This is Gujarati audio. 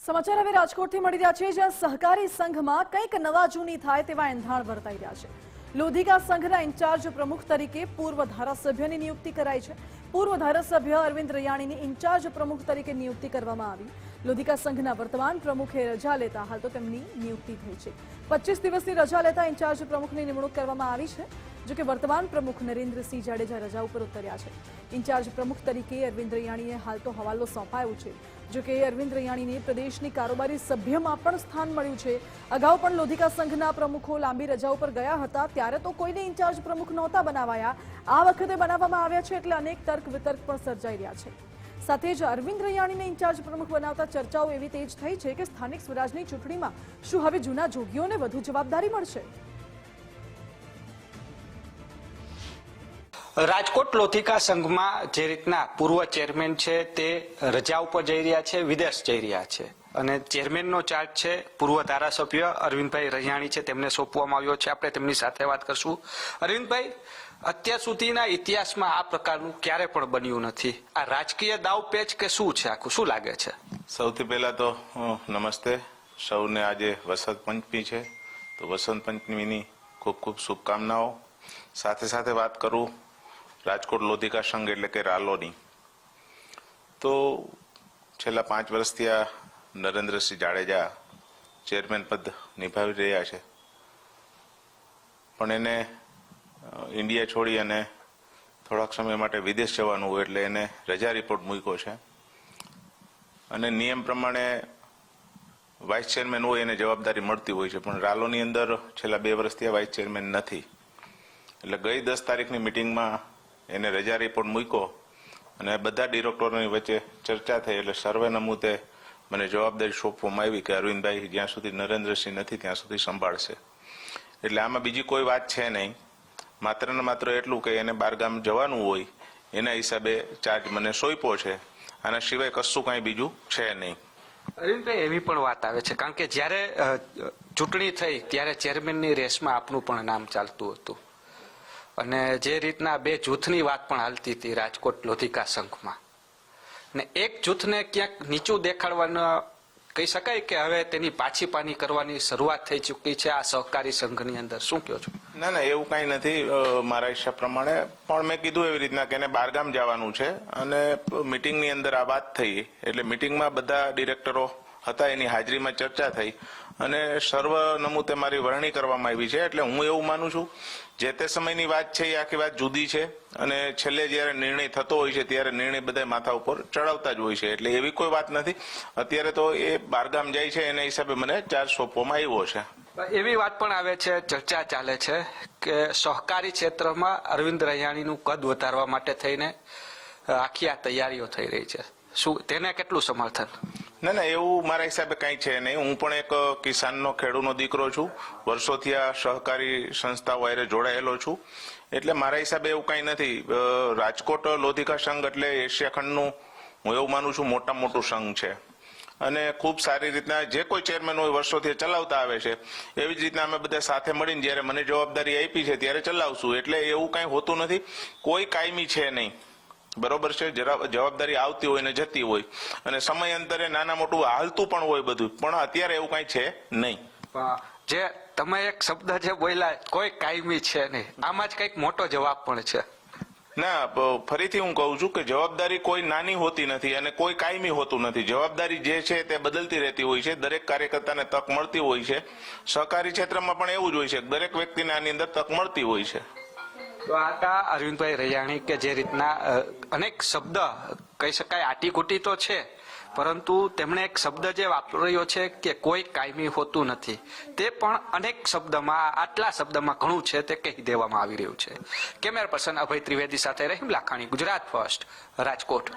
સમાચાર હવે રાજકોટથી મળી રહ્યા છે, જ્યાં સહકારી સંઘમાં કંઈક નવા જૂની થાય તેવા એંધાણ વર્તાઈ રહ્યા છે। લોધિકા સંઘના ઇન્ચાર્જ પ્રમુખ તરીકે પૂર્વ ધારાસભ્યની નિયુક્તિ કરાઈ છે। પૂર્વ ધારાસભ્ય અરવિંદ રૈયાણીની ઇન્ચાર્જ પ્રમુખ તરીકે નિયુક્તિ કરવામાં આવી। લોધિકા સંઘના વર્તમાન પ્રમુખે રજા લેતા હાલ તો તેમની નિયુક્તિ થઈ છે। 25 દિવસની રજા લેતા ઇન્ચાર્જ પ્રમુખની નિમણૂક કરવામાં આવી છે। જો કે વર્તમાન પ્રમુખ નરેન્દ્રસિંહ જાડેજા રજા ઉપર ઉતર્યા છે। ઇન્ચાર્જ પ્રમુખ તરીકે અરવિંદ રૈયાણીને હાલ તો હવાલો સોંપાયો છે। જો કે અરવિંદ રૈયાણીને પ્રદેશની કારોબારી સભ્યમાં પણ સ્થાન મળ્યું છે। અગાઉ પણ લોધિકા સંઘના પ્રમુખો લાંબી રજા ઉપર ગયા હતા, ત્યારે તો કોઈને ઇન્ચાર્જ પ્રમુખ નહોતા બનાવાયા। આ વખતે બનાવવામાં આવ્યા છે, એટલે અનેક તર્ક વિતર્ક પણ સર્જાઈ રહ્યા છે। સાથે જ અરવિંદ રૈયાણીને ઇન્ચાર્જ પ્રમુખ બનાવતા ચર્ચાઓ એવી તેજ થઈ છે કે સ્થાનિક સ્વરાજની ચૂંટણીમાં શું હવે જૂના જોગીઓને વધુ જવાબદારી મળશે? રાજકોટ લોધિકા સંઘમાં જે રીતના પૂર્વ ચેરમેન છે તે રજા ઉપર જઈ રહ્યા છે, વિદેશ જઈ રહ્યા છે, અને ચેરમેનનો ચાર્જ છે પૂર્વ ધારાસભ્ય અરવિંદભાઈ રૈયાણી છે, તેમને સોંપવામાં આવ્યો છે। આપણે તેમની સાથે વાત કરશું। અરવિંદભાઈ, અત્યાર સુધીના ઇતિહાસમાં આ પ્રકારનું ક્યારે પણ બન્યું નથી। આ રાજકીય દાવપેચ કે શું છે, આખું શું લાગે છે? સૌથી પહેલા તો નમસ્તે સૌને। આજે વસંત પંચમી છે, તો વસંત પંચમીની ખૂબ ખૂબ શુભકામનાઓ। સાથે સાથે વાત કરું રાજકોટ લોધિકા સંઘ એટલે કે રાલોની, તો છેલ્લા 5 વર્ષથી આ નરેન્દ્રસિંહ જાડેજા ચેરમેન પદ નિભાવી રહ્યા છે, પણ એને ઇન્ડિયા છોડી અને થોડાક સમય માટે વિદેશ જવાનું હોય એટલે એને રજા રિપોર્ટ મૂક્યો છે। અને નિયમ પ્રમાણે વાઇસ ચેરમેન હોય એને જવાબદારી મળતી હોય છે, પણ રાલોની અંદર છેલ્લા 2 વર્ષથી વાઇસ ચેરમેન નથી, એટલે ગઈ 10 તારીખની મિટિંગમાં એને રજા રિપોર્ટ મૂક્યો અને બધા ડિરેક્ટરોની વચ્ચે ચર્ચા થઈ, એટલે સર્વે નમૂતે મને જવાબદારી સોંપવામાં આવી કે અરવિંદભાઈ જ્યાં સુધી નરેન્દ્રસિંહ નથી ત્યાં સુધી સંભાળશે। એટલે આમાં બીજી કોઈ વાત છે નહીં, માત્ર ને માત્ર એટલું કે એને બહારગામ જવાનું હોય એના હિસાબે ચાર્જ મને સોંપ્યો છે, આના સિવાય કશું કાંઈ બીજું છે નહીં। અરવિંદભાઈ, એવી પણ વાત આવે છે, કારણ કે જ્યારે ચૂંટણી થઈ ત્યારે ચેરમેનની રેસમાં આપનું પણ નામ ચાલતું હતું, અને જે રીતના 2 જૂથની વાત પણ હાલતી હતી રાજકોટ લોધિકા સંઘમાં, ને એક જૂથને ક્યાંક નીચું દેખાડવાના કહી શકાય કે હવે તેની પાછી પાની કરવાની શરૂઆત થઈ ચૂકી છે આ સહકારી સંઘની અંદર, શું કહો છો? ના, એવું કાંઈ નથી મારા હિસાબ પ્રમાણે, પણ મેં કીધું એવી રીતના કે એને બહારગામ જવાનું છે અને મિટિંગની અંદર આ વાત થઈ, એટલે મિટિંગમાં બધા ડિરેક્ટરો હતા, એની હાજરીમાં ચર્ચા થઈ અને સર્વ નમૂતે મારી વરણી કરવામાં આવી છે। એટલે હું એવું માનું છું જે તે સમયની વાત છે એ આખી વાત જુદી છે, અને છેલ્લે જયારે નિર્ણય થતો હોય છે ત્યારે નિર્ણય બધા માથા ઉપર ચડાવતા જ હોય છે, એટલે એવી કોઈ વાત નથી। અત્યારે તો એ બહારગામ જાય છે એના હિસાબે મને ચાર્જ સોંપવામાં આવ્યો છે। એવી વાત પણ આવે છે, ચર્ચા ચાલે છે કે સહકારી ક્ષેત્રમાં અરવિંદ રૈયાણીનું કદ વધારવા માટે થઈને આખી આ તૈયારીઓ થઈ રહી છે, શું તેને કેટલું સમર્થન? ના, એવું મારા હિસાબે કઈ છે નહીં। હું પણ એક કિસાનનો ખેડૂતનો દીકરો છું, વર્ષોથી આ સહકારી સંસ્થાઓ હારે જોડાયેલો છું, એટલે મારા હિસાબે એવું કઈ નથી। રાજકોટ લોધિકા સંઘ એટલે એશિયા ખંડનું હું એવું માનું છું મોટું સંઘ છે, અને ખૂબ સારી રીતના જે કોઈ ચેરમેન હોય વર્ષોથી ચલાવતા આવે છે, એવી જ રીતના અમે બધા સાથે મળીને જયારે મને જવાબદારી આપી છે ત્યારે ચલાવશું। એટલે એવું કઈ હોતું નથી, કોઈ કાયમી છે નહીં, બરોબર છે। જવાબદારી આવતી હોય ને જતી હોય, અને સમયાંતરે નાના મોટું હાલતું પણ હોય બધું, પણ અત્યારે એવું કઈ છે નહીં। જે તમે એક શબ્દ જે બોલ્યા કોઈ કાયમી છે નહીં, આમાં જ કઈક મોટો જવાબ પણ છે। ના, ફરીથી હું કહું છું કે જવાબદારી કોઈ નાની હોતી નથી અને કોઈ કાયમી હોતું નથી। જવાબદારી જે છે તે બદલતી રહેતી હોય છે, દરેક કાર્યકર્તાને તક મળતી હોય છે। સહકારી ક્ષેત્રમાં પણ એવું જ હોય છે, દરેક વ્યક્તિને આની અંદર તક મળતી હોય છે। તો આ અરવિંદભાઈ રૈયાણી કે જે રીતના અનેક શબ્દ કહી શકાય આટીકૂટી તો છે, પરંતુ તેમણે એક શબ્દ જે વાપર્યો છે કે કોઈ કાયમી હોતું નથી, તે પણ અનેક શબ્દમાં, આટલા શબ્દમાં ઘણું છે તે કહી દેવામાં આવી રહ્યું છે। કેમેરા પર્સન અભય ત્રિવેદી સાથે રહીમ લાખાણી, ગુજરાત ફર્સ્ટ, રાજકોટ।